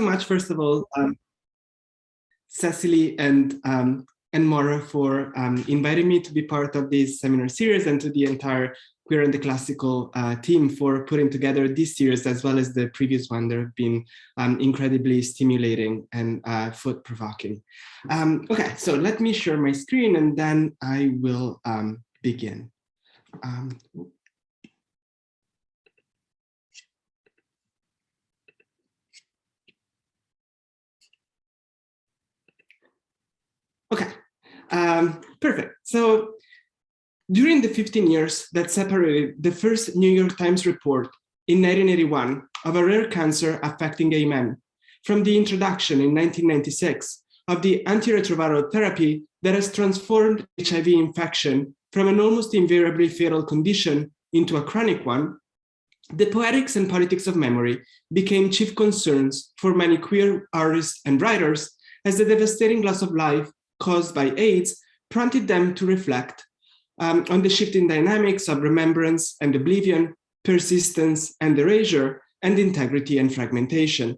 So much, first of all, Cecily and Maura for inviting me to be part of this seminar series, and to the entire Queer and the Classical team for putting together this series, as well as the previous one. They've been incredibly stimulating and thought-provoking. Okay, so let me share my screen and then I will begin. Okay, perfect. So during the 15 years that separated the first New York Times report in 1981 of a rare cancer affecting gay men from the introduction in 1996 of the antiretroviral therapy that has transformed HIV infection from an almost invariably fatal condition into a chronic one, the poetics and politics of memory became chief concerns for many queer artists and writers, as the devastating loss of life caused by AIDS prompted them to reflect on the shifting dynamics of remembrance and oblivion, persistence and erasure, and integrity and fragmentation.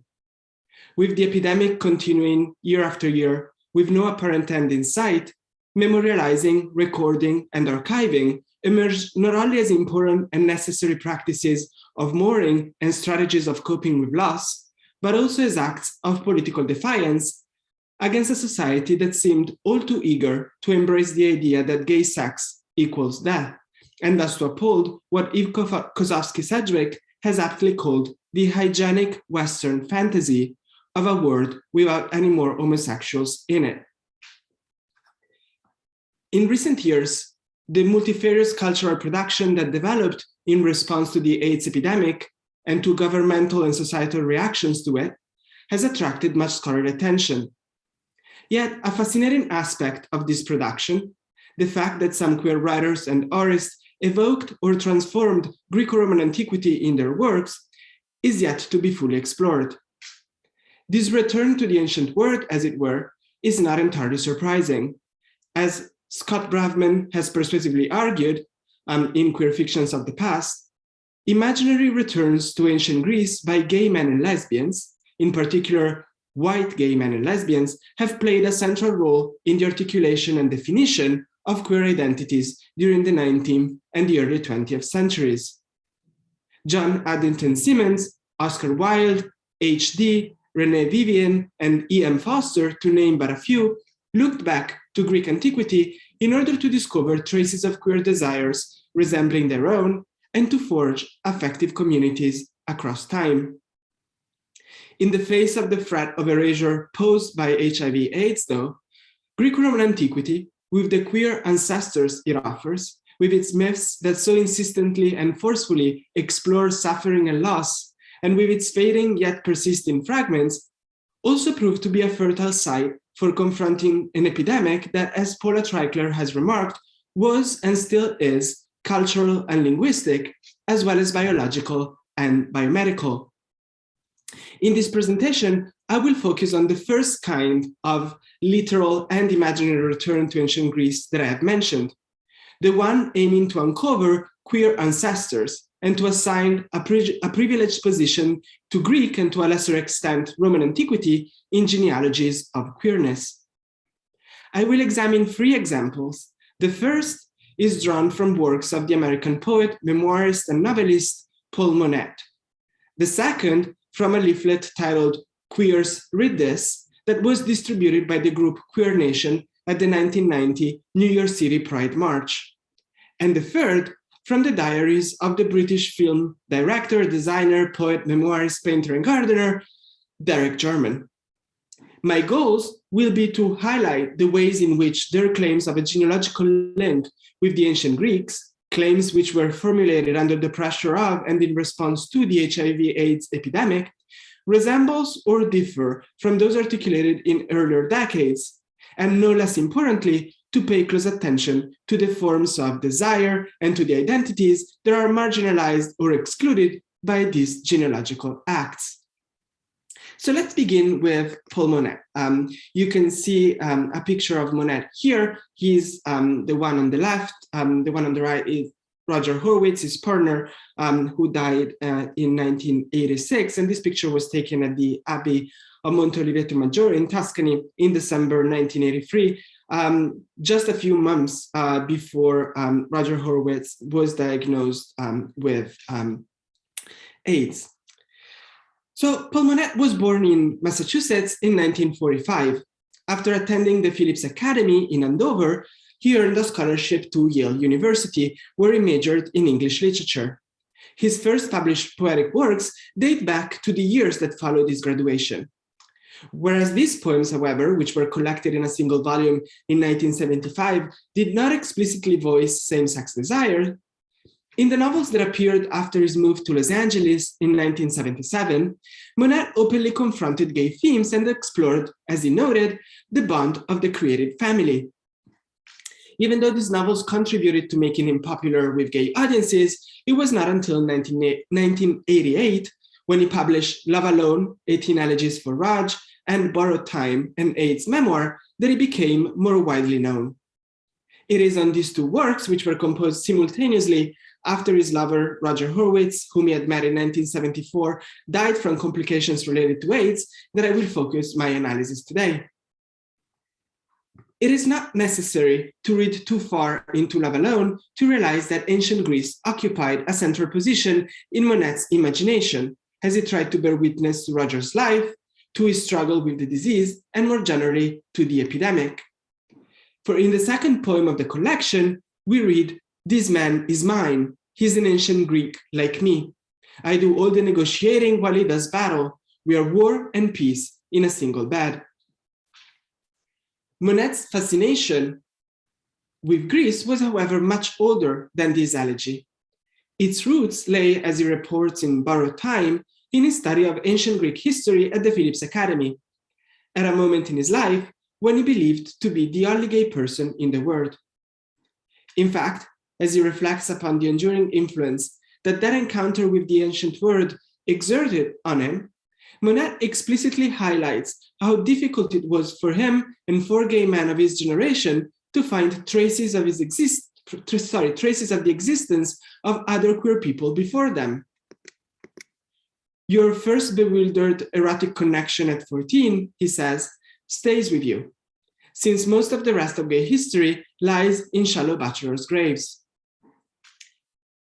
With the epidemic continuing year after year, with no apparent end in sight, memorializing, recording, and archiving emerged not only as important and necessary practices of mourning and strategies of coping with loss, but also as acts of political defiance against a society that seemed all too eager to embrace the idea that gay sex equals death, and thus to uphold what Eve Kosofsky-Sedgwick has aptly called the hygienic Western fantasy of a world without any more homosexuals in it. In recent years, the multifarious cultural production that developed in response to the AIDS epidemic and to governmental and societal reactions to it has attracted much scholarly attention. Yet a fascinating aspect of this production, the fact that some queer writers and artists evoked or transformed Greco-Roman antiquity in their works, is yet to be fully explored. This return to the ancient world, as it were, is not entirely surprising. As Scott Bravman has persuasively argued in Queer Fictions of the Past, imaginary returns to ancient Greece by gay men and lesbians, in particular white gay men and lesbians, have played a central role in the articulation and definition of queer identities during the 19th and the early 20th centuries. John Addington Symonds, Oscar Wilde, H.D., Renee Vivian, and E.M. Foster, to name but a few, looked back to Greek antiquity in order to discover traces of queer desires resembling their own and to forge affective communities across time. In the face of the threat of erasure posed by HIV/AIDS, though, Greco-Roman antiquity, with the queer ancestors it offers, with its myths that so insistently and forcefully explore suffering and loss, and with its fading yet persisting fragments, also proved to be a fertile site for confronting an epidemic that, as Paula Treichler has remarked, was and still is cultural and linguistic, as well as biological and biomedical. In this presentation, I will focus on the first kind of literal and imaginary return to ancient Greece that I have mentioned, the one aiming to uncover queer ancestors and to assign a privileged position to Greek and to a lesser extent Roman antiquity in genealogies of queerness. I will examine 3 examples. The first is drawn from works of the American poet, memoirist, and novelist Paul Monette. The second from a leaflet titled Queers Read This that was distributed by the group Queer Nation at the 1990 New York City Pride March. And the third from the diaries of the British film director, designer, poet, memoirist, painter, and gardener, Derek Jarman. My goals will be to highlight the ways in which their claims of a genealogical link with the ancient Greeks, claims which were formulated under the pressure of and in response to the HIV/AIDS epidemic, resembles or differ from those articulated in earlier decades, and no less importantly, to pay close attention to the forms of desire and to the identities that are marginalized or excluded by these genealogical acts. So let's begin with Paul Monette. You can see a picture of Monette here. He's the one on the left. The one on the right is Roger Horwitz, his partner, who died in 1986. And this picture was taken at the Abbey of Monteoliveto Maggiore in Tuscany in December 1983, just a few months before Roger Horwitz was diagnosed with AIDS. So Paul Monette was born in Massachusetts in 1945. After attending the Phillips Academy in Andover, he earned a scholarship to Yale University, where he majored in English literature. His first published poetic works date back to the years that followed his graduation. Whereas these poems, however, which were collected in a single volume in 1975, did not explicitly voice same-sex desire, in the novels that appeared after his move to Los Angeles in 1977, Monette openly confronted gay themes and explored, as he noted, the bond of the created family. Even though these novels contributed to making him popular with gay audiences, it was not until 1988 when he published Love Alone, 18 Elegies for Raj, and Borrowed Time, an AIDS memoir, that he became more widely known. It is on these two works, which were composed simultaneously after his lover, Roger Horwitz, whom he had met in 1974, died from complications related to AIDS, that I will focus my analysis today. It is not necessary to read too far into Love Alone to realize that ancient Greece occupied a central position in Monette's imagination, as he tried to bear witness to Roger's life, to his struggle with the disease, and more generally, to the epidemic. For in the second poem of the collection, we read, "This man is mine. He's an ancient Greek like me. I do all the negotiating while he does battle. We are war and peace in a single bed." Monette's fascination with Greece was, however, much older than this elegy. Its roots lay, as he reports in Borrowed Time, in his study of ancient Greek history at the Phillips Academy, at a moment in his life when he believed to be the only gay person in the world. In fact, as he reflects upon the enduring influence that encounter with the ancient world exerted on him, Monette explicitly highlights how difficult it was for him and for gay men of his generation to find traces of the existence of other queer people before them. Your first bewildered erotic connection at 14, he says, stays with you, since most of the rest of gay history lies in shallow bachelors' graves.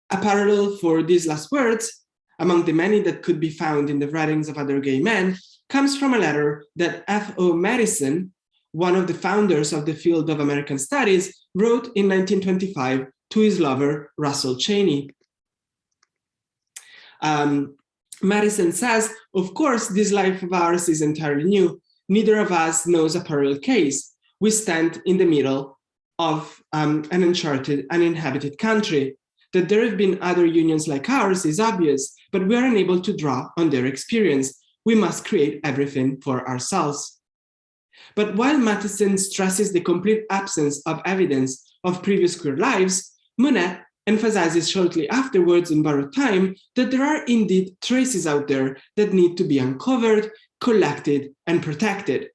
A parallel for these last words, among the many that could be found in the writings of other gay men, comes from a letter that F.O. Madison, one of the founders of the field of American Studies, wrote in 1925 to his lover, Russell Cheney. Madison says, "Of course, this life of ours is entirely new. Neither of us knows a parallel case. We stand in the middle of an uncharted, uninhabited country. That there have been other unions like ours is obvious, but we are unable to draw on their experience. We must create everything for ourselves." But while Madison stresses the complete absence of evidence of previous queer lives, Monette emphasizes shortly afterwards in Borrowed Time that there are indeed traces out there that need to be uncovered, collected, and protected.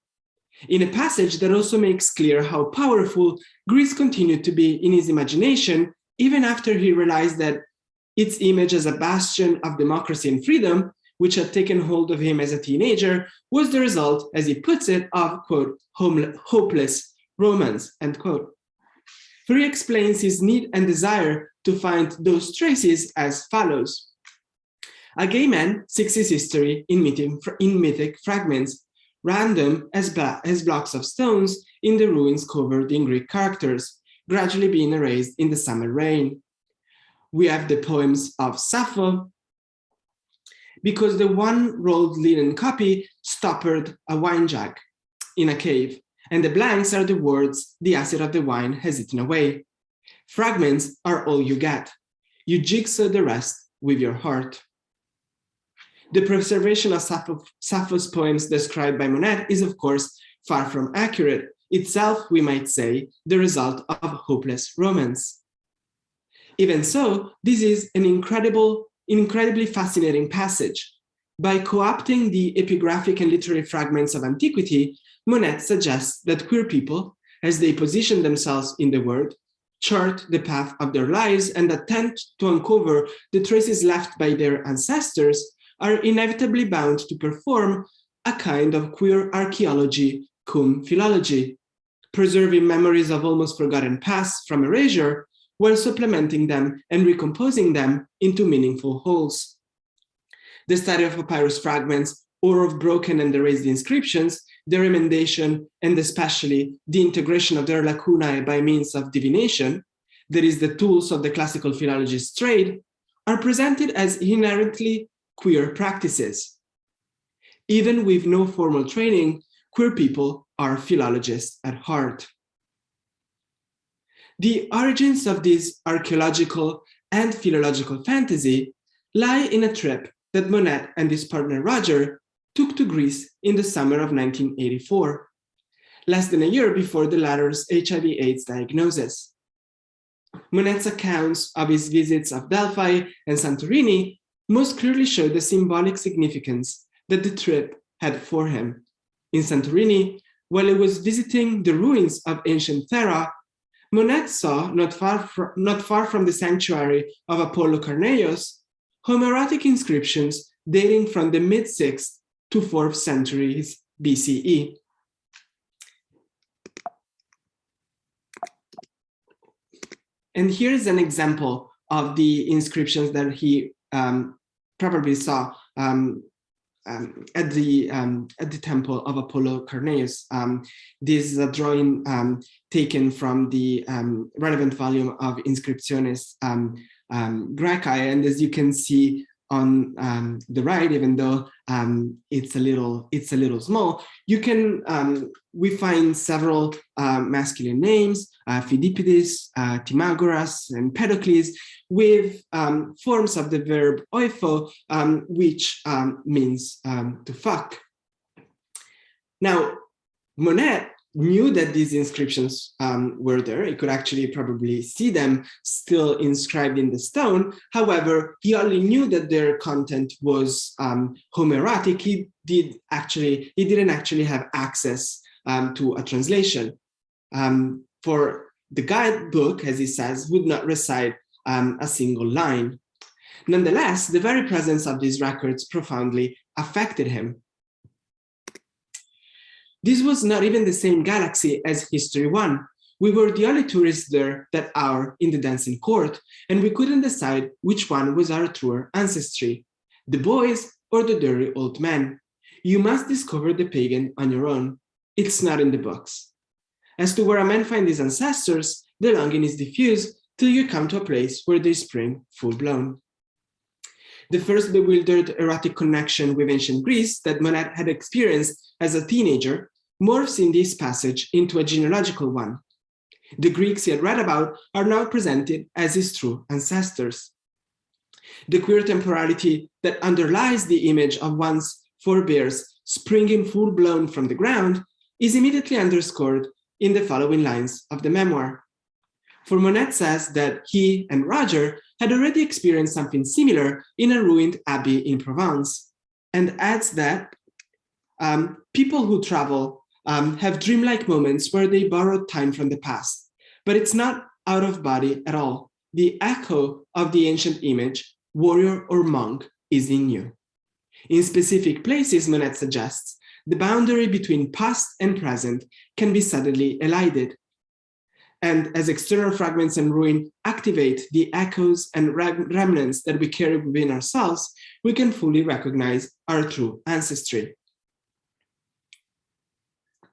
In a passage that also makes clear how powerful Greece continued to be in his imagination, even after he realized that its image as a bastion of democracy and freedom, which had taken hold of him as a teenager, was the result, as he puts it, of, quote, hopeless Romans, end quote. For he explains his need and desire to find those traces as follows. A gay man seeks his history in mythic fragments, random as blocks of stones in the ruins covered in Greek characters, gradually being erased in the summer rain. We have the poems of Sappho, because the one rolled linen copy stoppered a wine jug in a cave, and the blanks are the words the acid of the wine has eaten away. Fragments are all you get. You jigsaw the rest with your heart. The preservation of Sappho's poems described by Monette is, of course, far from accurate, itself, we might say, the result of hopeless romance. Even so, this is an incredibly fascinating passage. By co-opting the epigraphic and literary fragments of antiquity, Monette suggests that queer people, as they position themselves in the world, chart the path of their lives and attempt to uncover the traces left by their ancestors, are inevitably bound to perform a kind of queer archaeology cum philology, preserving memories of almost forgotten past from erasure while supplementing them and recomposing them into meaningful wholes. The study of papyrus fragments or of broken and erased inscriptions, their emendation, and especially the integration of their lacunae by means of divination, that is the tools of the classical philologist's trade, are presented as inherently queer practices. Even with no formal training, queer people are philologists at heart. The origins of this archaeological and philological fantasy lie in a trip that Monette and his partner Roger took to Greece in the summer of 1984, less than a year before the latter's HIV/AIDS diagnosis. Monette's accounts of his visits of Delphi and Santorini most clearly show the symbolic significance that the trip had for him. In Santorini, while he was visiting the ruins of ancient Thera, Monette saw, not far from the sanctuary of Apollo Carneios, Homerotic inscriptions dating from the mid-6th to 4th centuries BCE. And here's an example of the inscriptions that he probably saw at the temple of Apollo Carneios. This is a drawing taken from the relevant volume of Inscriptiones Graecae, and as you can see on the right, even though it's a little small, you can we find several masculine names, Phidippides, Timagoras, and Pedocles, with forms of the verb oipho, which means to fuck. Now, Monette knew that these inscriptions were there. He could actually probably see them still inscribed in the stone. However, he only knew that their content was Homerotic. He didn't actually have access to a translation. For the guidebook, as he says, would not recite a single line. Nonetheless, the very presence of these records profoundly affected him. This was not even the same galaxy as History 1. We were the only tourists there that hour in the dancing court, and we couldn't decide which one was our truer ancestry, the boys or the dirty old men. You must discover the pagan on your own. It's not in the books. As to where a man finds his ancestors, the longing is diffuse till you come to a place where they spring full-blown. The first bewildered erotic connection with ancient Greece that Monette had experienced as a teenager morphs in this passage into a genealogical one. The Greeks he had read about are now presented as his true ancestors. The queer temporality that underlies the image of one's forebears springing full-blown from the ground is immediately underscored in the following lines of the memoir. For Monette says that he and Roger had already experienced something similar in a ruined abbey in Provence, and adds that people who travel have dreamlike moments where they borrow time from the past, but it's not out of body at all. The echo of the ancient image, warrior or monk, is in you. In specific places, Monette suggests, the boundary between past and present can be suddenly elided. And as external fragments and ruin activate the echoes and remnants that we carry within ourselves, we can fully recognize our true ancestry.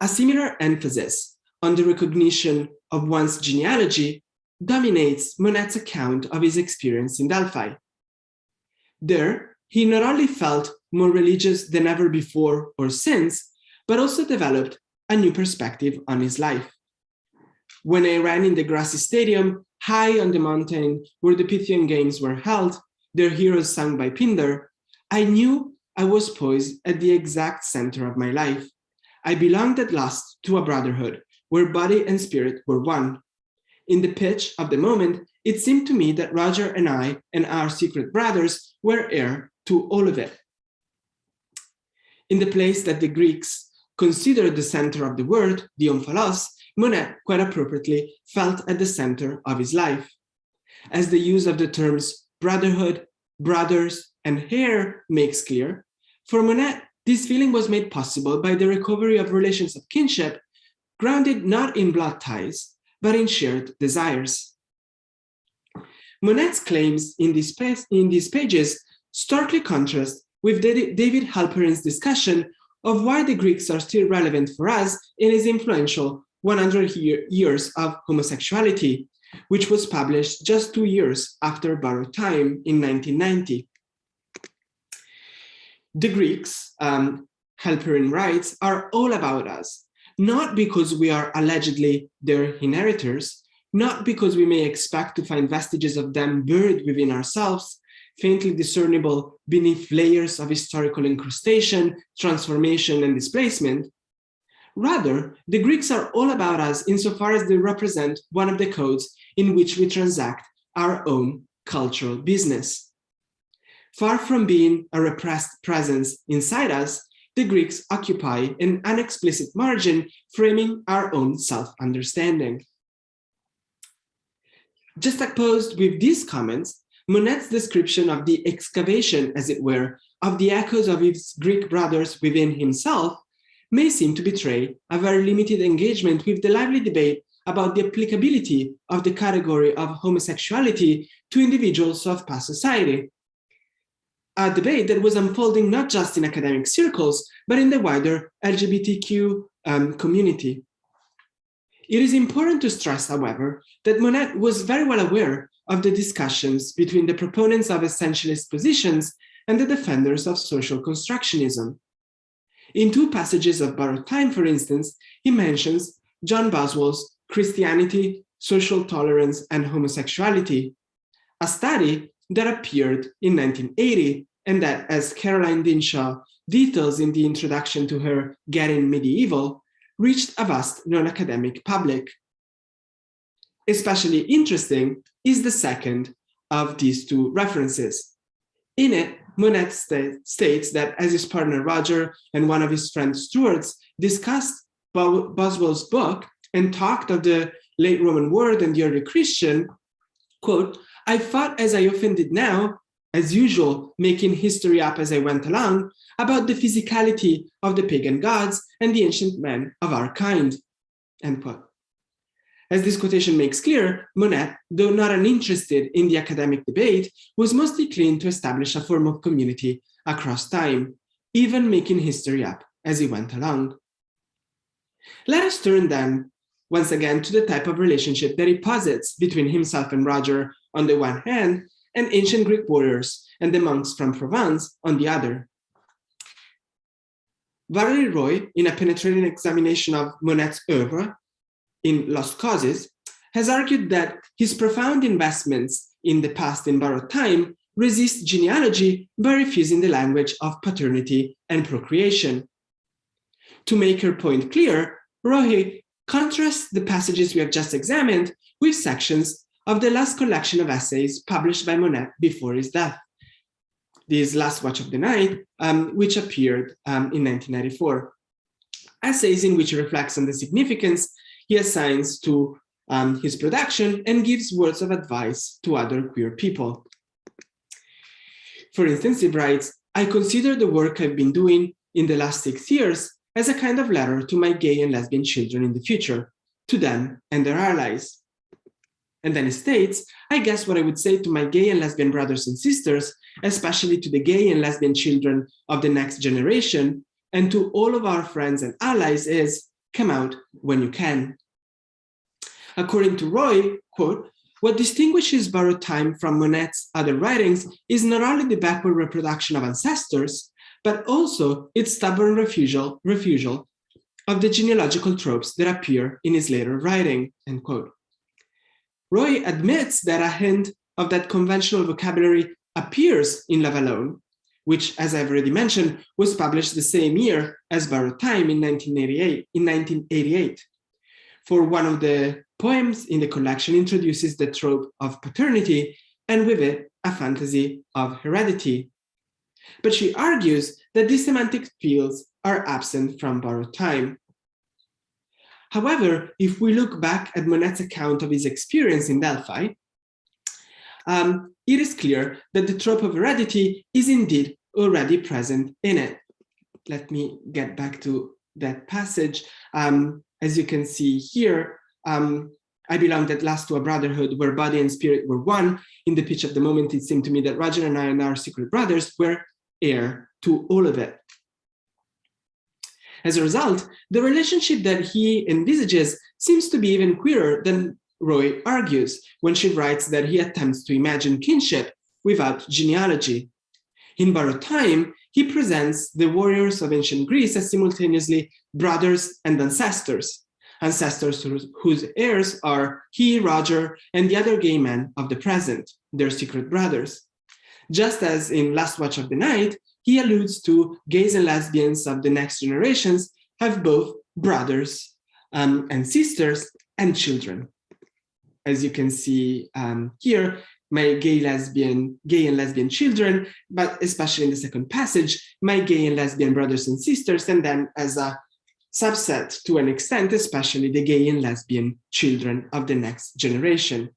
A similar emphasis on the recognition of one's genealogy dominates Monette's account of his experience in Delphi. There, he not only felt more religious than ever before or since, but also developed a new perspective on his life. When I ran in the grassy stadium, high on the mountain where the Pythian Games were held, their heroes sung by Pindar, I knew I was poised at the exact center of my life. I belonged at last to a brotherhood where body and spirit were one. In the pitch of the moment, it seemed to me that Roger and I and our secret brothers were heir to all of it. In the place that the Greeks considered the center of the world, the omphalos, Monette quite appropriately felt at the center of his life. As the use of the terms brotherhood, brothers, and hair makes clear, for Monette, this feeling was made possible by the recovery of relations of kinship grounded not in blood ties, but in shared desires. Monette's claims in these pages starkly contrast with David Halperin's discussion of why the Greeks are still relevant for us in his influential 100 Years of Homosexuality, which was published just 2 years after Borrowed Time in 1990. The Greeks, Halperin writes, are all about us, not because we are allegedly their inheritors, not because we may expect to find vestiges of them buried within ourselves, faintly discernible beneath layers of historical incrustation, transformation, and displacement. Rather, the Greeks are all about us insofar as they represent one of the codes in which we transact our own cultural business. Far from being a repressed presence inside us, the Greeks occupy an unexplicit margin framing our own self-understanding. Juxtaposed with these comments, Monette's description of the excavation, as it were, of the echoes of his Greek brothers within himself may seem to betray a very limited engagement with the lively debate about the applicability of the category of homosexuality to individuals of past society. A debate that was unfolding not just in academic circles, but in the wider LGBTQ community. It is important to stress, however, that Monette was very well aware of the discussions between the proponents of essentialist positions and the defenders of social constructionism. In 2 passages of Borrowed Time, for instance, he mentions John Boswell's Christianity, Social Tolerance, and Homosexuality, a study that appeared in 1980 and that, as Caroline Dinshaw details in the introduction to her Getting Medieval, reached a vast non-academic public. Especially interesting is the second of these 2 references. In it, Monette states that as his partner Roger and one of his friends Stuarts discussed Boswell's book and talked of the late Roman world and the early Christian, quote, I thought, as I often did now, as usual, making history up as I went along, about the physicality of the pagan gods and the ancient men of our kind, end quote. As this quotation makes clear, Monette, though not uninterested in the academic debate, was mostly keen to establish a form of community across time, even making history up as he went along. Let us turn then, once again, to the type of relationship that he posits between himself and Roger on the one hand, and ancient Greek warriors and the monks from Provence on the other. Valery Roy, in a penetrating examination of Monette's oeuvre in Lost Causes, has argued that his profound investments in the past in Borrowed Time resist genealogy by refusing the language of paternity and procreation. To make her point clear, Roy contrasts the passages we have just examined with sections of the last collection of essays published by Monette before his death, this Last Watch of the Night, which appeared in 1994. Essays in which he reflects on the significance he assigns to his production and gives words of advice to other queer people. For instance, he writes, I consider the work I've been doing in the last 6 years as a kind of letter to my gay and lesbian children in the future, to them and their allies. And then he states, I guess what I would say to my gay and lesbian brothers and sisters, especially to the gay and lesbian children of the next generation, and to all of our friends and allies is, come out when you can. According to Roy, quote, what distinguishes Borrowed Time from Monette's other writings is not only the backward reproduction of ancestors, but also its stubborn refusal of the genealogical tropes that appear in his later writing, end quote. Roy admits that a hint of that conventional vocabulary appears in Love Alone, which, as I've already mentioned, was published the same year as Borrowed Time in 1988. For one of the poems in the collection introduces the trope of paternity, and with it, a fantasy of heredity. But she argues that these semantic fields are absent from Borrowed Time. However, if we look back at Monette's account of his experience in Delphi, it is clear that the trope of heredity is indeed already present in it. Let me get back to that passage. As you can see here, I belonged at last to a brotherhood where body and spirit were one. In the pitch of the moment, it seemed to me that Roger and I and our secret brothers were heir to all of it. As a result, the relationship that he envisages seems to be even queerer than Roy argues when she writes that he attempts to imagine kinship without genealogy. In Borrowed Time, he presents the warriors of ancient Greece as simultaneously brothers and ancestors whose heirs are he, Roger, and the other gay men of the present, their secret brothers. Just as in Last Watch of the Night, he alludes to gays and lesbians of the next generations have both brothers and sisters and children. As you can see here, my gay and lesbian children, but especially in the second passage, my gay and lesbian brothers and sisters, and then as a subset to an extent, especially the gay and lesbian children of the next generation.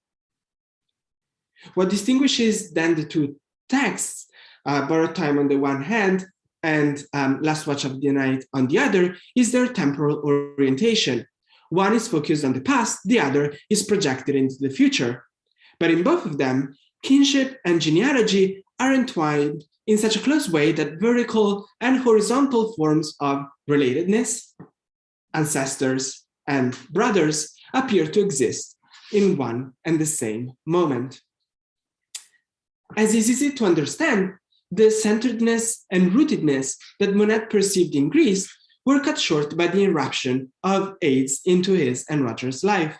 What distinguishes then the two texts, Borrowed Time on the one hand and Last Watch of the Night on the other, is their temporal orientation. One is focused on the past, the other is projected into the future. But in both of them, kinship and genealogy are entwined in such a close way that vertical and horizontal forms of relatedness, ancestors, and brothers appear to exist in one and the same moment. As is easy to understand, the centeredness and rootedness that Monette perceived in Greece were cut short by the irruption of AIDS into his and Roger's life.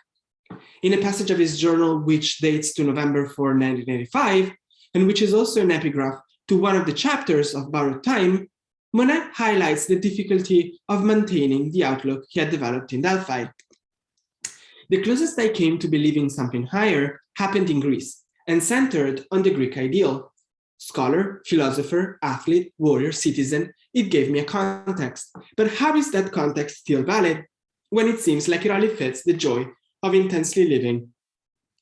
In a passage of his journal which dates to November 4, 1985, and which is also an epigraph to one of the chapters of Borrowed Time, Monette highlights the difficulty of maintaining the outlook he had developed in Delphi. The closest I came to believing something higher happened in Greece and centered on the Greek ideal. Scholar, philosopher, athlete, warrior, citizen, it gave me a context. But how is that context still valid when it seems like it only fits the joy of intensely living,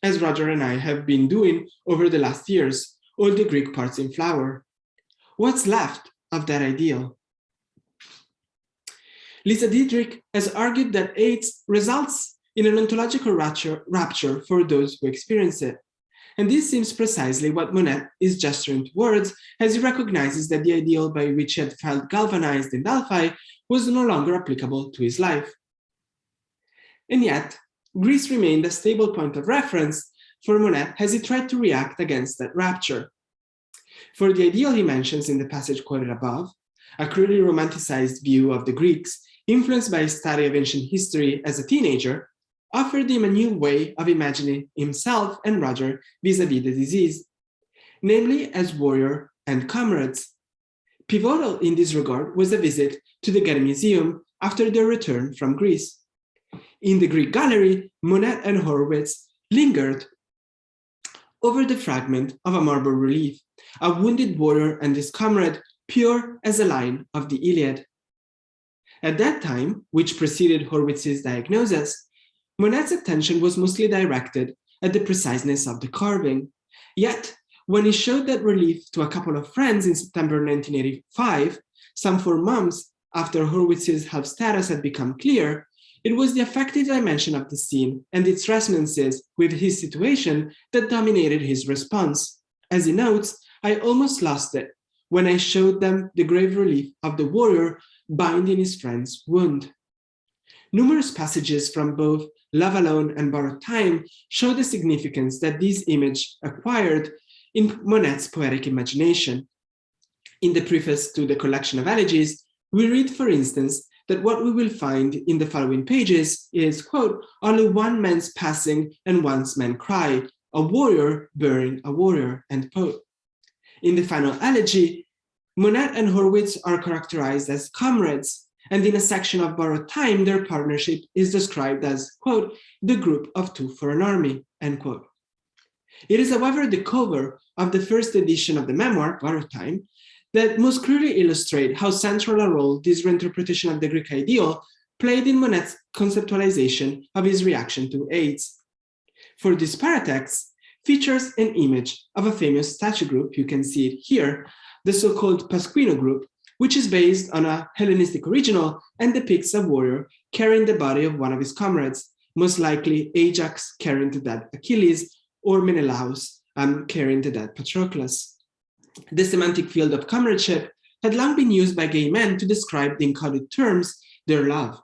as Roger and I have been doing over the last years, all the Greek parts in flower? What's left of that ideal? Lisa Diedrich has argued that AIDS results in an ontological rapture for those who experience it. And this seems precisely what Monette is gesturing towards as he recognizes that the ideal by which he had felt galvanized in Delphi was no longer applicable to his life. And yet, Greece remained a stable point of reference for Monette as he tried to react against that rapture. For the ideal he mentions in the passage quoted above, a cruelly romanticized view of the Greeks, influenced by his study of ancient history as a teenager, offered him a new way of imagining himself and Roger vis-a-vis the disease, namely as warrior and comrades. Pivotal in this regard was a visit to the Getty Museum after their return from Greece. In the Greek gallery, Monette and Horowitz lingered over the fragment of a marble relief, a wounded warrior and his comrade, pure as a line of the Iliad. At that time, which preceded Horowitz's diagnosis, Monette's attention was mostly directed at the preciseness of the carving. Yet, when he showed that relief to a couple of friends in September 1985, some 4 months after Horowitz's health status had become clear, it was the affective dimension of the scene and its resonances with his situation that dominated his response. As he notes, I almost lost it when I showed them the grave relief of the warrior binding his friend's wound. Numerous passages from both Love Alone and Borrowed Time show the significance that this image acquired in Monette's poetic imagination. In the preface to the collection of elegies, we read, for instance, that what we will find in the following pages is, quote, only one man's passing and one's man cry, a warrior burying a warrior, end quote. In the final elegy, Monette and Horowitz are characterized as comrades, and in a section of Borrowed Time, their partnership is described as, quote, the group of 2 for an army, end quote. It is, however, the cover of the first edition of the memoir, Borrowed Time, that most clearly illustrate how central a role this reinterpretation of the Greek ideal played in Monette's conceptualization of his reaction to AIDS. For this paratext, features an image of a famous statue group, you can see it here, the so-called Pasquino group, which is based on a Hellenistic original and depicts a warrior carrying the body of one of his comrades, most likely Ajax carrying the dead Achilles, or Menelaus carrying the dead Patroclus. The semantic field of comradeship had long been used by gay men to describe the encoded terms their love.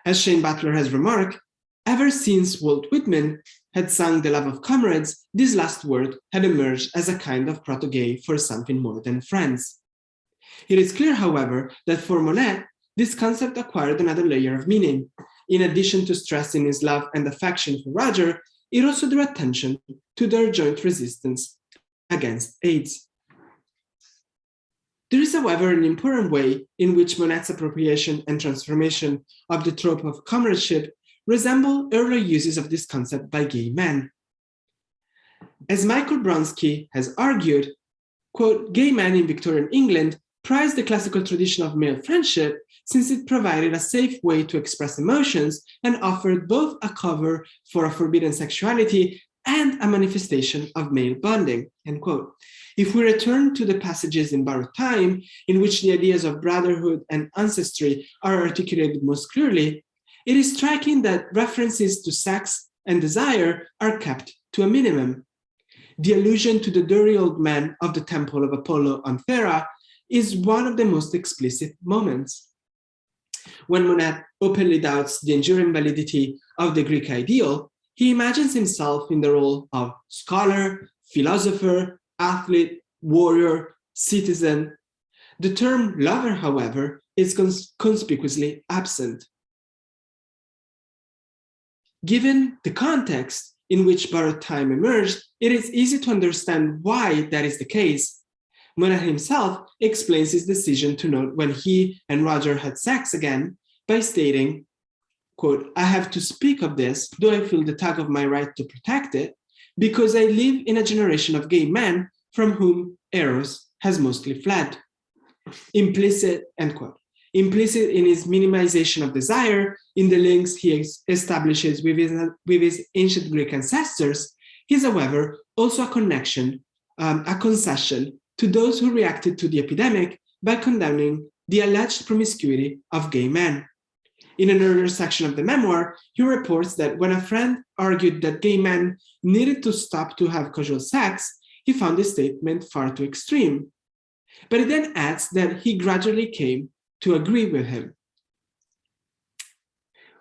As Shane Butler has remarked, ever since Walt Whitman had sung The Love of Comrades, this last word had emerged as a kind of proto-gay for something more than friends. It is clear, however, that for Monette, this concept acquired another layer of meaning. In addition to stressing his love and affection for Roger, it also drew attention to their joint resistance against AIDS. There is, however, an important way in which Monette's appropriation and transformation of the trope of comradeship resemble earlier uses of this concept by gay men. As Michael Bronsky has argued, quote, gay men in Victorian England prized the classical tradition of male friendship since it provided a safe way to express emotions and offered both a cover for a forbidden sexuality and a manifestation of male bonding, end quote. If we return to the passages in borrowed time, in which the ideas of brotherhood and ancestry are articulated most clearly, it is striking that references to sex and desire are kept to a minimum. The allusion to the dirty old man of the temple of Apollo on Thera is one of the most explicit moments. When Monette openly doubts the enduring validity of the Greek ideal, he imagines himself in the role of scholar, philosopher, athlete, warrior, citizen. The term lover, however, is conspicuously absent. Given the context in which borrowed time emerged, it is easy to understand why that is the case. Monette himself explains his decision to note when he and Roger had sex again by stating, quote, I have to speak of this, though I feel the tug of my right to protect it, because I live in a generation of gay men from whom Eros has mostly fled. Implicit, end quote. Implicit in his minimization of desire, in the links he establishes with his ancient Greek ancestors, is, however, also a connection, a concession to those who reacted to the epidemic by condemning the alleged promiscuity of gay men. In an earlier section of the memoir, he reports that when a friend argued that gay men needed to stop to have casual sex, he found the statement far too extreme. But he then adds that he gradually came to agree with him.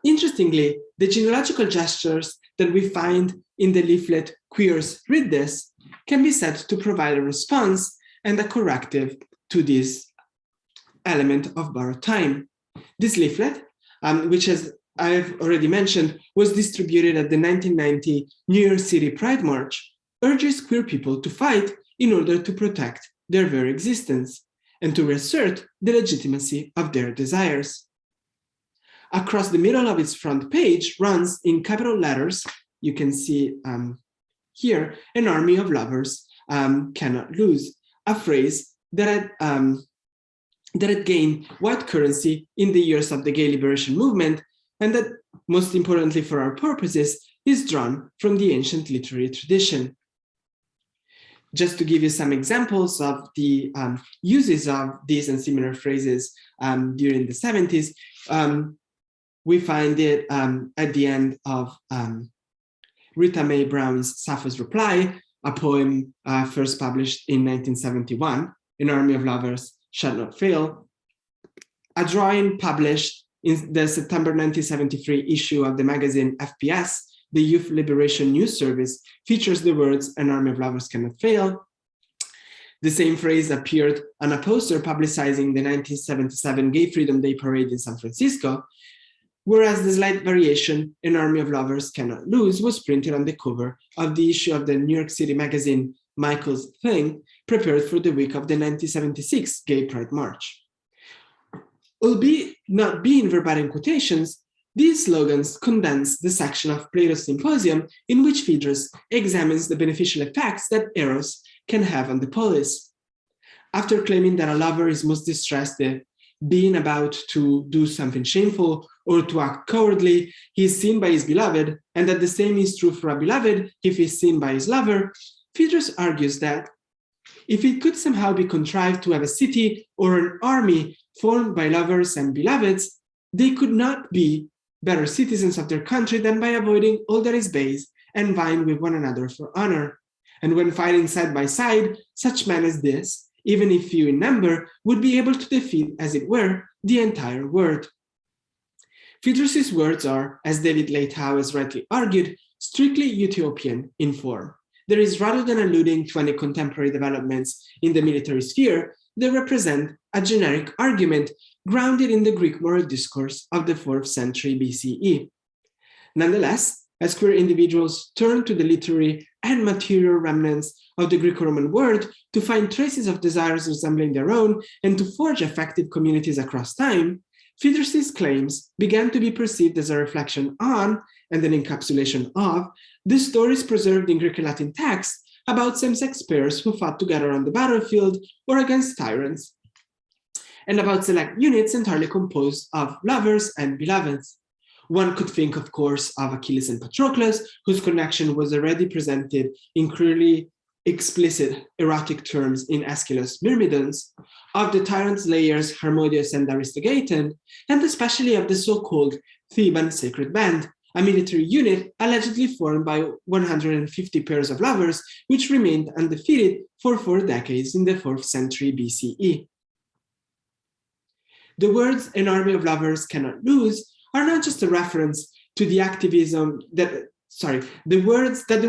Interestingly, the genealogical gestures that we find in the leaflet Queers Read This can be said to provide a response and a corrective to this element of borrowed time. This leaflet, which, as I've already mentioned, was distributed at the 1990 New York City Pride March, urges queer people to fight in order to protect their very existence and to reassert the legitimacy of their desires. Across the middle of its front page runs in capital letters, you can see here, an army of lovers cannot lose, a phrase that had gained wide currency in the years of the gay liberation movement, and that, most importantly for our purposes, is drawn from the ancient literary tradition. Just to give you some examples of the uses of these and similar phrases during the 70s, we find it at the end of Rita Mae Brown's Sappho's Reply, a poem first published in 1971, An Army of Lovers Shall Not Fail. A drawing published in the September 1973 issue of the magazine FPS, the Youth Liberation News Service, features the words, An Army of Lovers Cannot Fail. The same phrase appeared on a poster publicizing the 1977 Gay Freedom Day Parade in San Francisco, whereas the slight variation, An Army of Lovers Cannot Lose, was printed on the cover of the issue of the New York City magazine Michael's Thing, prepared for the week of the 1976 Gay Pride March. Albeit not being verbatim quotations, these slogans condense the section of Plato's Symposium in which Phaedrus examines the beneficial effects that Eros can have on the polis. After claiming that a lover is most distressed if being about to do something shameful or to act cowardly, he is seen by his beloved, and that the same is true for a beloved if he is seen by his lover, Phaedrus argues that if it could somehow be contrived to have a city or an army formed by lovers and beloveds, they could not be better citizens of their country than by avoiding all that is base and vying with one another for honor. And when fighting side by side, such men as this, even if few in number, would be able to defeat, as it were, the entire world. Phaedrus's words are, as David Leitao has rightly argued, strictly utopian in form. There is, rather than alluding to any contemporary developments in the military sphere, they represent a generic argument grounded in the Greek moral discourse of the 4th century BCE. Nonetheless, as queer individuals turn to the literary and material remnants of the Greco-Roman world to find traces of desires resembling their own and to forge effective communities across time, Phaedrus's claims began to be perceived as a reflection on, and an encapsulation of, the stories preserved in Greek and Latin texts about same-sex pairs who fought together on the battlefield or against tyrants, and about select units entirely composed of lovers and beloveds. One could think, of course, of Achilles and Patroclus, whose connection was already presented in clearly explicit erotic terms in Aeschylus' Myrmidons, of the tyrant slayers Harmodius and Aristogeiton, and especially of the so-called Theban Sacred Band, a military unit allegedly formed by 150 pairs of lovers, which remained undefeated for 4 decades in the 4th century BCE. The words "an army of lovers cannot lose" are not just a reference to the activism that, the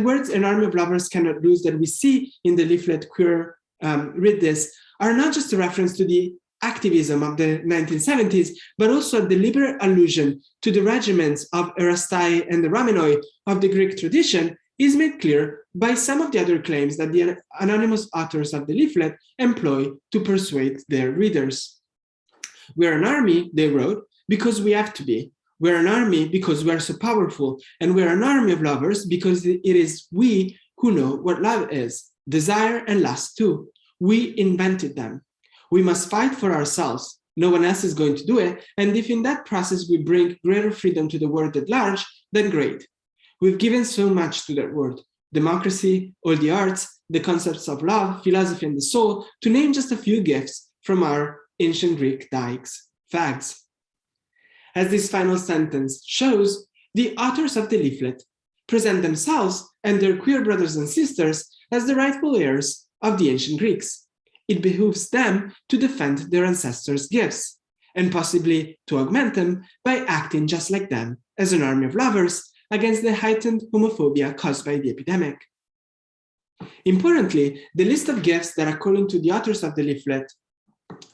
words "an army of lovers cannot lose" that we see in the leaflet Queer Read This are not just a reference to the activism of the 1970s, but also a deliberate allusion to the regiments of Erastai and the Ramenoi of the Greek tradition is made clear by some of the other claims that the anonymous authors of the leaflet employ to persuade their readers. "We're an army," they wrote, "because we have to be. We're an army because we're so powerful, and we're an army of lovers because it is we who know what love is, desire and lust too. We invented them. We must fight for ourselves. No one else is going to do it, and if in that process we bring greater freedom to the world at large, then great. We've given so much to that world: democracy, all the arts, the concepts of love, philosophy, and the soul, to name just a few gifts from our ancient Greek Dykes, Fags." As this final sentence shows, the authors of the leaflet present themselves and their queer brothers and sisters as the rightful heirs of the ancient Greeks. It behooves them to defend their ancestors' gifts, and possibly to augment them by acting just like them as an army of lovers against the heightened homophobia caused by the epidemic. Importantly, the list of gifts that, according to the authors of the leaflet,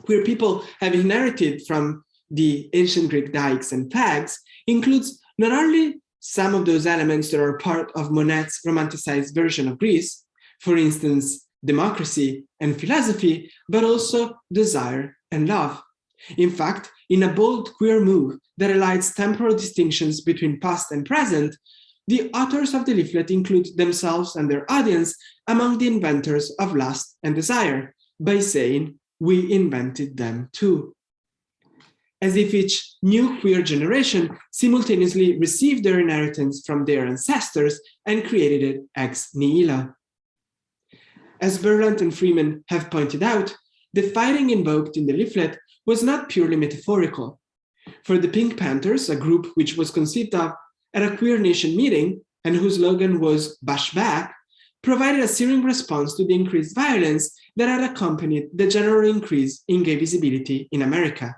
queer people have inherited from the ancient Greek Dykes and Fags includes not only some of those elements that are part of Monette's romanticized version of Greece, for instance, democracy and philosophy, but also desire and love. In fact, in a bold queer move that elides temporal distinctions between past and present, the authors of the leaflet include themselves and their audience among the inventors of lust and desire by saying, "We invented them too." As if each new queer generation simultaneously received their inheritance from their ancestors and created it ex nihilo. As Berlant and Freeman have pointed out, the fighting invoked in the leaflet was not purely metaphorical. For the Pink Panthers, a group which was conceived of at a Queer Nation meeting and whose slogan was "Bash Back," provided a searing response to the increased violence that had accompanied the general increase in gay visibility in America.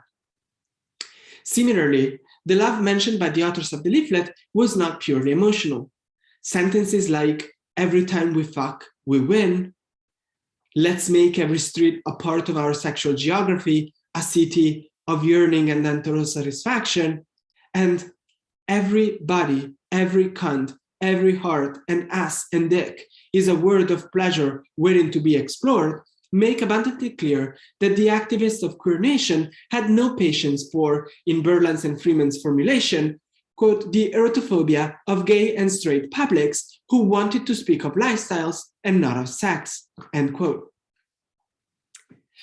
Similarly, the love mentioned by the authors of the leaflet was not purely emotional. Sentences like "every time we fuck, we win," "let's make every street a part of our sexual geography, a city of yearning and mental satisfaction," and "every body, every cunt, every heart and ass and dick is a word of pleasure waiting to be explored," make abundantly clear that the activists of Queer Nation had no patience for, in Berlant's and Freeman's formulation, quote, "the erotophobia of gay and straight publics who wanted to speak of lifestyles and not of sex," end quote.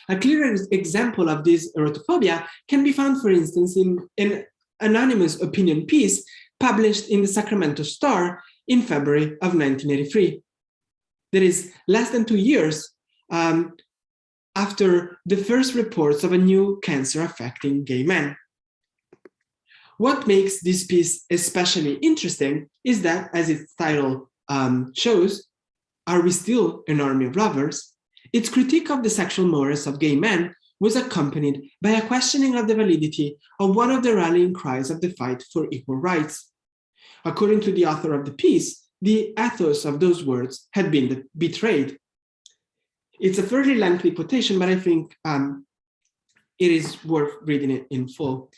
A clear example of this erotophobia can be found, for instance, in an anonymous opinion piece published in the Sacramento Star in February of 1983. That is less than 2 years after the first reports of a new cancer affecting gay men. What makes this piece especially interesting is that, as its title shows, Are We Still an Army of Lovers? Its critique of the sexual mores of gay men was accompanied by a questioning of the validity of one of the rallying cries of the fight for equal rights. According to the author of the piece, the ethos of those words had been betrayed. It's a fairly lengthy quotation, but I think it is worth reading it in full.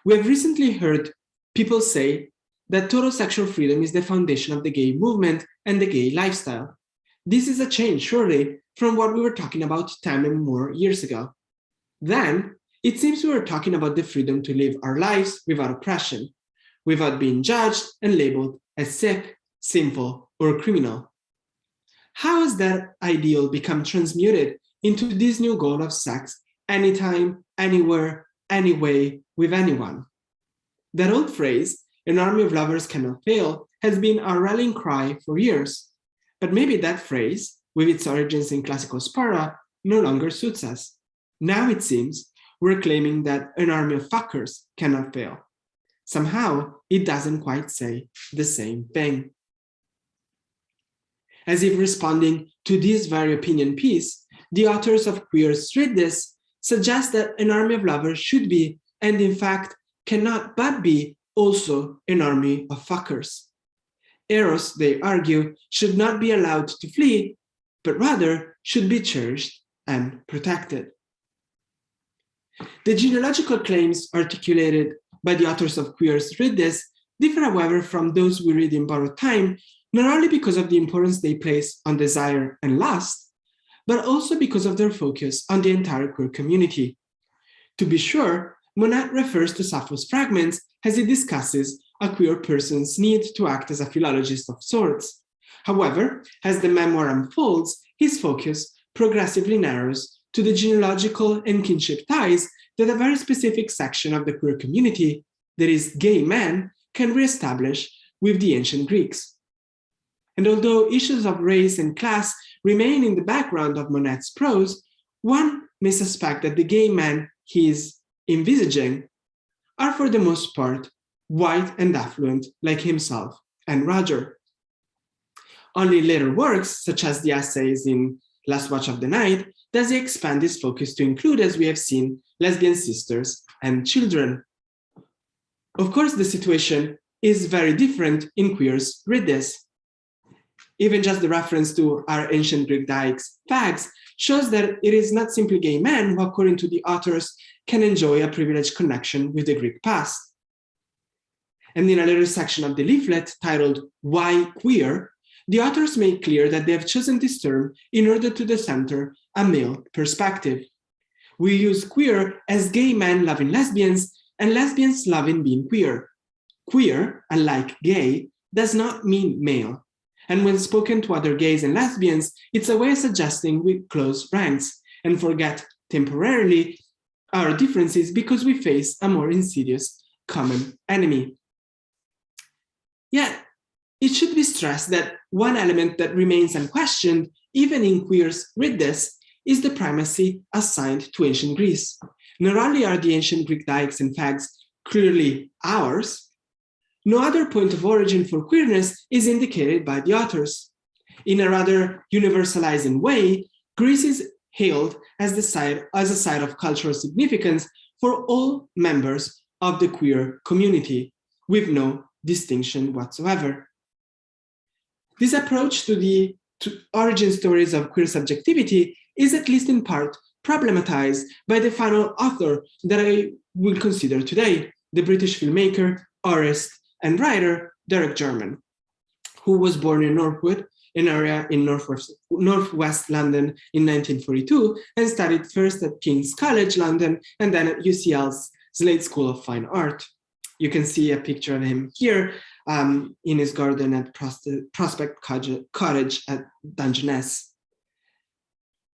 We have recently heard people say that total sexual freedom is the foundation of the gay movement and the gay lifestyle. This is a change, surely, from what we were talking about 10 and more years ago. Then, it seems we were talking about the freedom to live our lives without oppression, without being judged and labeled as sick, sinful, or criminal. How has that ideal become transmuted into this new goal of sex anytime, anywhere, anyway, with anyone? That old phrase, an army of lovers cannot fail, has been our rallying cry for years. But maybe that phrase, with its origins in classical Sparta, no longer suits us. Now it seems we're claiming that an army of fuckers cannot fail. Somehow, it doesn't quite say the same thing. As if responding to this very opinion piece, the authors of Queer's Read This suggest that an army of lovers should be, and in fact cannot but be, also an army of fuckers. Eros, they argue, should not be allowed to flee, but rather should be cherished and protected. The genealogical claims articulated by the authors of Queer's Read This differ, however, from those we read in Borrowed Time, not only because of the importance they place on desire and lust, but also because of their focus on the entire queer community. To be sure, Monette refers to Sappho's fragments as he discusses a queer person's need to act as a philologist of sorts. However, as the memoir unfolds, his focus progressively narrows to the genealogical and kinship ties that a very specific section of the queer community, that is, gay men, can reestablish with the ancient Greeks. And although issues of race and class remain in the background of Monette's prose, one may suspect that the gay men he is envisaging are for the most part white and affluent like himself and Roger. Only in later works, such as the essays in Last Watch of the Night, does he expand his focus to include, as we have seen, lesbian sisters and children. Of course, the situation is very different in Queer's Read This. Even just the reference to our ancient Greek Dykes, Fags, shows that it is not simply gay men who, according to the authors, can enjoy a privileged connection with the Greek past. And in a later section of the leaflet titled Why Queer, the authors make clear that they have chosen this term in order to decenter a male perspective. We use queer as gay men loving lesbians and lesbians loving being queer. Queer, unlike gay, does not mean male. And when spoken to other gays and lesbians, it's a way of suggesting we close ranks and forget temporarily our differences because we face a more insidious common enemy. Yet, it should be stressed that one element that remains unquestioned, even in Queer's Read This, is the primacy assigned to ancient Greece. Not only are the ancient Greek Dykes and Fags clearly ours, no other point of origin for queerness is indicated by the authors. In a rather universalizing way, Greece is hailed as a site of cultural significance for all members of the queer community, with no distinction whatsoever. This approach to the origin stories of queer subjectivity is, at least in part, problematized by the final author that I will consider today, the British filmmaker, artist, and writer Derek Jarman, who was born in Northwood, an area in northwest London in 1942, and studied first at King's College London and then at UCL's Slade School of Fine Art. You can see a picture of him here in his garden at Prospect Cottage at Dungeness.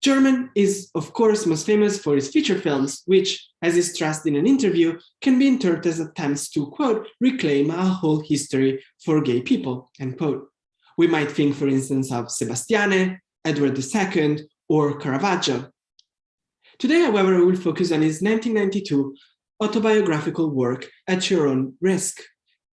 Jarman is, of course, most famous for his feature films, which, as he stressed in an interview, can be interpreted as attempts to, quote, reclaim a whole history for gay people, end quote. We might think, for instance, of Sebastiane, Edward II, or Caravaggio. Today, however, we will focus on his 1992 autobiographical work, At Your Own Risk,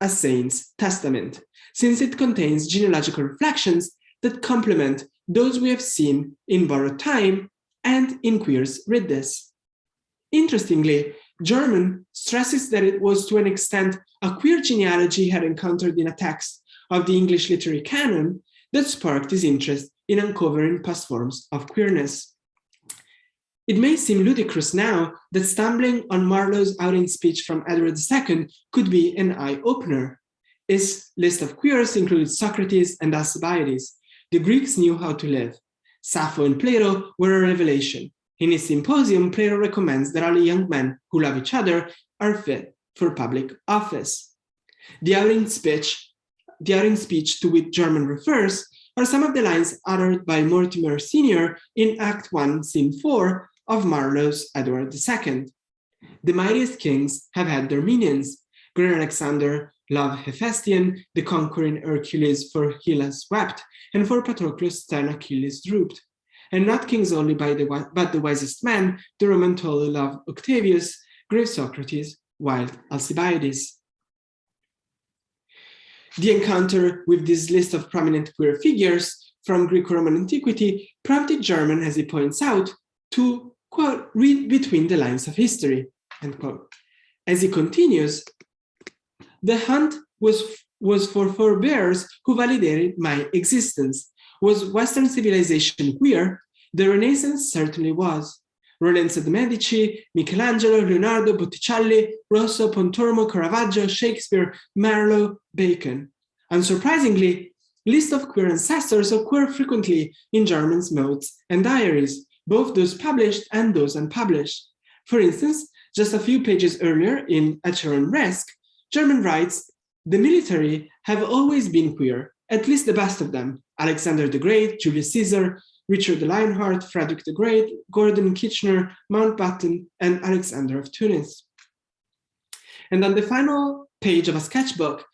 A Saint's Testament, since it contains genealogical reflections that complement those we have seen in Borrowed Time and in Queer's Read This. Interestingly, Jarman stresses that it was to an extent a queer genealogy he had encountered in a text of the English literary canon that sparked his interest in uncovering past forms of queerness. It may seem ludicrous now that stumbling on Marlowe's outing speech from Edward II could be an eye-opener. His list of queers included Socrates and Alcibiades. The Greeks knew how to live. Sappho and Plato were a revelation. In his symposium, Plato recommends that only young men who love each other are fit for public office. The outing speech to which Jarman refers are some of the lines uttered by Mortimer Sr. in Act 1, Scene 4 of Marlowe's Edward II. The mightiest kings have had their minions. Great Alexander loved Hephaestion, the conquering Hercules for Hylas wept, and for Patroclus stern Achilles drooped. And not kings only but the wisest men, the Roman Tully loved Octavius, grave Socrates, wild Alcibiades. The encounter with this list of prominent queer figures from Greco-Roman antiquity prompted Jarman, as he points out, to, quote, read between the lines of history, end quote. As he continues, the hunt was for forebears who validated my existence. Was Western civilization queer? The Renaissance certainly was. Lorenzo de' Medici, Michelangelo, Leonardo, Botticelli, Rosso, Pontormo, Caravaggio, Shakespeare, Marlowe, Bacon. Unsurprisingly, lists of queer ancestors occur frequently in Jarman's notes and diaries, both those published and those unpublished. For instance, just a few pages earlier in At Your Own Risk, Jarman writes, the military have always been queer, at least the best of them, Alexander the Great, Julius Caesar, Richard the Lionheart, Frederick the Great, Gordon Kitchener, Mountbatten, and Alexander of Tunis. And on the final page of a sketchbook,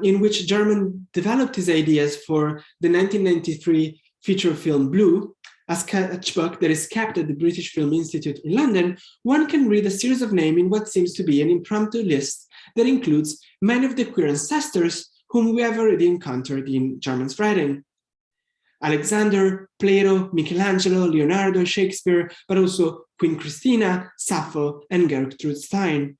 in which Jarman developed his ideas for the 1993 feature film Blue, a sketchbook that is kept at the British Film Institute in London, one can read a series of names in what seems to be an impromptu list that includes many of the queer ancestors whom we have already encountered in Jarman's writing. Alexander, Plato, Michelangelo, Leonardo, Shakespeare, but also Queen Christina, Sappho, and Gertrude Stein.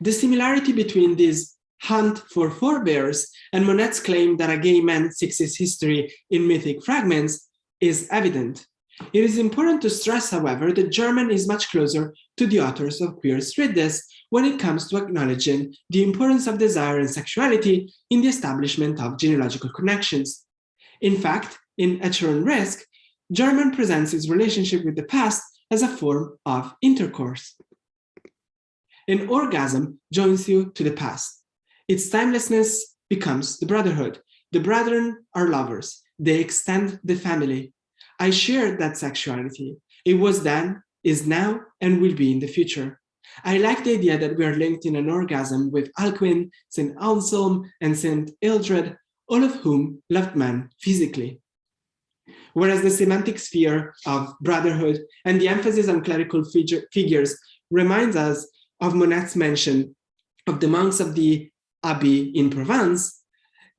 The similarity between this hunt for forebears and Monette's claim that a gay man seeks his history in mythic fragments is evident. It is important to stress, however, that Jarman is much closer to the authors of Queer's Read This when it comes to acknowledging the importance of desire and sexuality in the establishment of genealogical connections. In fact, in At Your Own Risk, Jarman presents his relationship with the past as a form of intercourse. An orgasm joins you to the past. Its timelessness becomes the brotherhood. The brethren are lovers. They extend the family. I shared that sexuality. It was then, is now, and will be in the future. I like the idea that we are linked in an orgasm with Alcuin, St. Anselm, and St. Eldred, all of whom loved men physically. Whereas the semantic sphere of brotherhood and the emphasis on clerical figures reminds us of Monette's mention of the monks of the Abbey in Provence,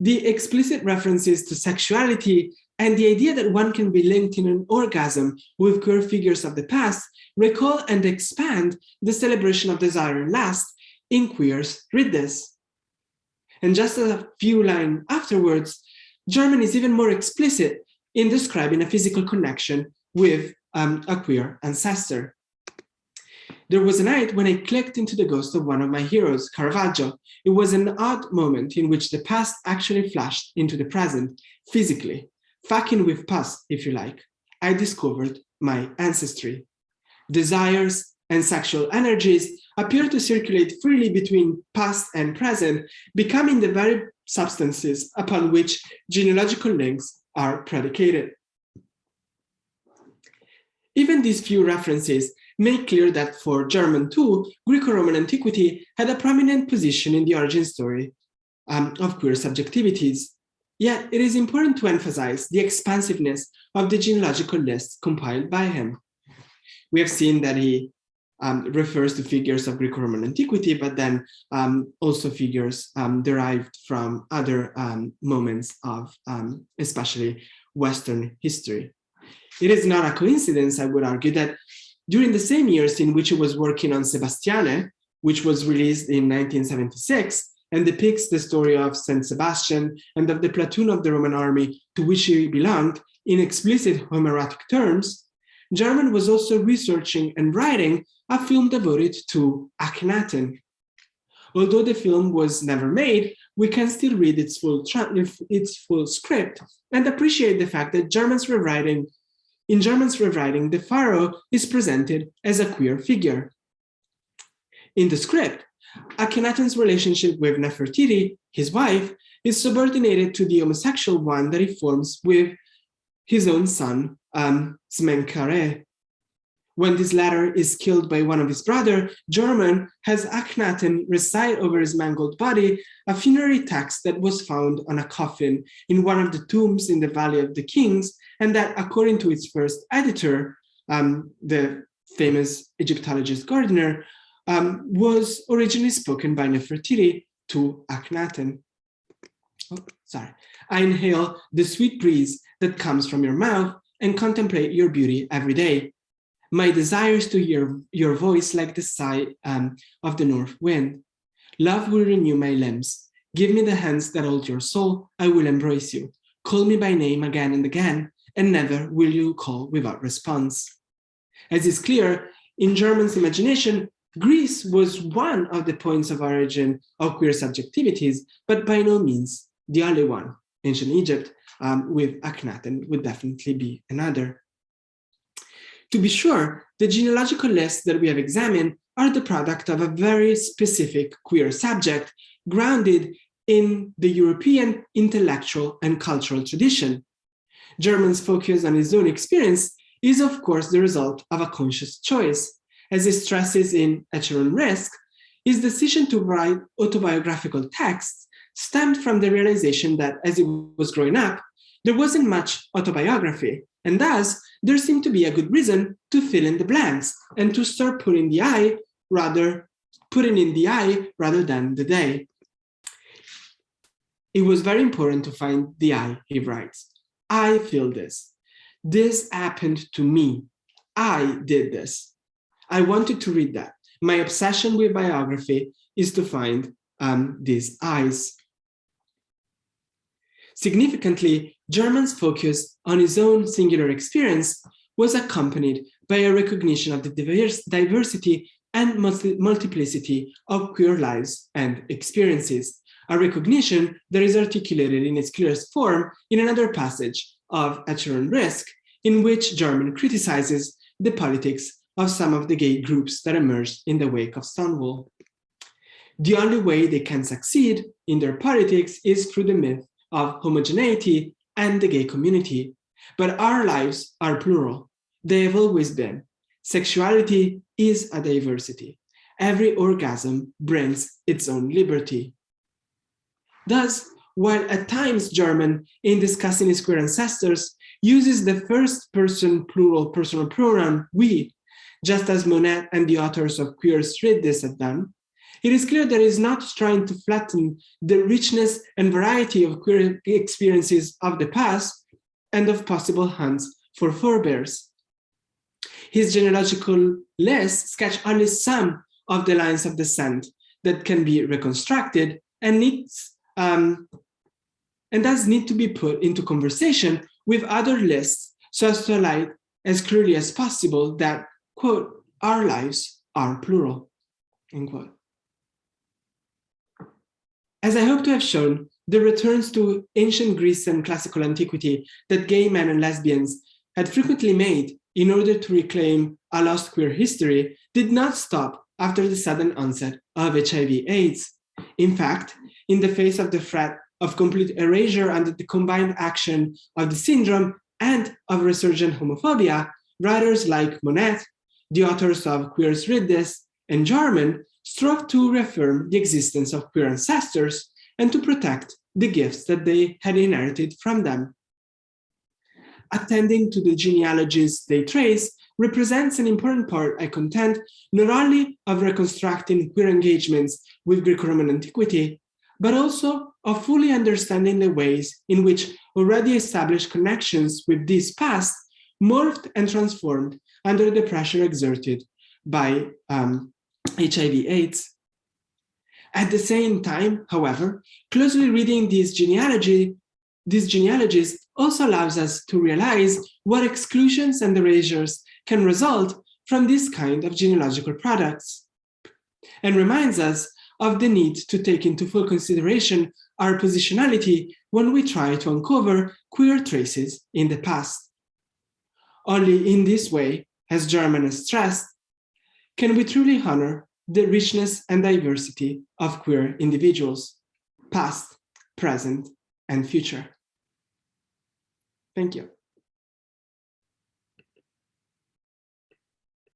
the explicit references to sexuality and the idea that one can be linked in an orgasm with queer figures of the past recall and expand the celebration of desire and lust in Queer's Read This. And just a few lines afterwards, Jarman is even more explicit in describing a physical connection with a queer ancestor. There was a night when I clicked into the ghost of one of my heroes, Caravaggio. It was an odd moment in which the past actually flashed into the present, physically. Fucking with past, if you like. I discovered my ancestry. Desires and sexual energies appear to circulate freely between past and present, becoming the very substances upon which genealogical links are predicated. Even these few references make clear that for Jarman too, Greco-Roman antiquity had a prominent position in the origin story of queer subjectivities. Yet it is important to emphasize the expansiveness of the genealogical lists compiled by him. We have seen that he refers to figures of Greco-Roman antiquity, but then also figures derived from other moments of especially Western history. It is not a coincidence, I would argue, that during the same years in which he was working on Sebastiane, which was released in 1976, and depicts the story of Saint Sebastian and of the platoon of the Roman army to which he belonged in explicit Homeric terms, Jarman was also researching and writing a film devoted to Akhenaten. Although the film was never made, we can still read its full script and appreciate the fact that in Jarman's rewriting, the pharaoh is presented as a queer figure. In the script, Akhenaten's relationship with Nefertiti, his wife, is subordinated to the homosexual one that he forms with his own son, Smenkhare. When this latter is killed by one of his brothers, Jarman has Akhenaten recite over his mangled body a funerary text that was found on a coffin in one of the tombs in the Valley of the Kings, and that, according to its first editor, the famous Egyptologist Gardner, was originally spoken by Nefertiti to Akhenaten. I inhale the sweet breeze that comes from your mouth and contemplate your beauty every day. My desire is to hear your voice like the sigh of the north wind. Love will renew my limbs. Give me the hands that hold your soul. I will embrace you. Call me by name again and again, and never will you call without response. As is clear, in Jarman's imagination, Greece was one of the points of origin of queer subjectivities, but by no means the only one. Ancient Egypt, with Akhenaten, would definitely be another. To be sure, the genealogical lists that we have examined are the product of a very specific queer subject grounded in the European intellectual and cultural tradition. Jarman's focus on his own experience is, of course, the result of a conscious choice. As he stresses in At Your Own Risk, his decision to write autobiographical texts stemmed from the realization that as he was growing up, there wasn't much autobiography, and thus there seemed to be a good reason to fill in the blanks and to start putting in the I rather than the they. It was very important to find the I, he writes. I feel this. This happened to me. I did this. I wanted to read that. My obsession with biography is to find these I's. Significantly, Jarman's focus on his own singular experience was accompanied by a recognition of the diversity and multiplicity of queer lives and experiences, a recognition that is articulated in its clearest form in another passage of At Your Own Risk, in which Jarman criticizes the politics of some of the gay groups that emerged in the wake of Stonewall. The only way they can succeed in their politics is through the myth of homogeneity and the gay community. But our lives are plural. They have always been. Sexuality is a diversity. Every orgasm brings its own liberty. Thus, while at times Jarman, in discussing his queer ancestors, uses the first person plural personal pronoun we, just as Monette and the authors of Queer Street this have done, it is clear that he is not trying to flatten the richness and variety of queer experiences of the past and of possible hunts for forebears. His genealogical lists sketch only some of the lines of descent that can be reconstructed and does need to be put into conversation with other lists so as to highlight as clearly as possible that, quote, our lives are plural, end quote. As I hope to have shown, the returns to ancient Greece and classical antiquity that gay men and lesbians had frequently made in order to reclaim a lost queer history did not stop after the sudden onset of HIV/AIDS. In fact, in the face of the threat of complete erasure under the combined action of the syndrome and of resurgent homophobia, writers like Monette, the authors of Euripides, and Jarman strove to reaffirm the existence of queer ancestors and to protect the gifts that they had inherited from them. Attending to the genealogies they trace represents an important part, I contend, not only of reconstructing queer engagements with Greco-Roman antiquity, but also of fully understanding the ways in which already established connections with this past morphed and transformed under the pressure exerted by HIV/AIDS. At the same time, however, closely reading these genealogies also allows us to realize what exclusions and erasures can result from this kind of genealogical products, and reminds us of the need to take into full consideration our positionality when we try to uncover queer traces in the past. Only in this way, as Jarman has stressed, can we truly honor the richness and diversity of queer individuals, past, present, and future. Thank you.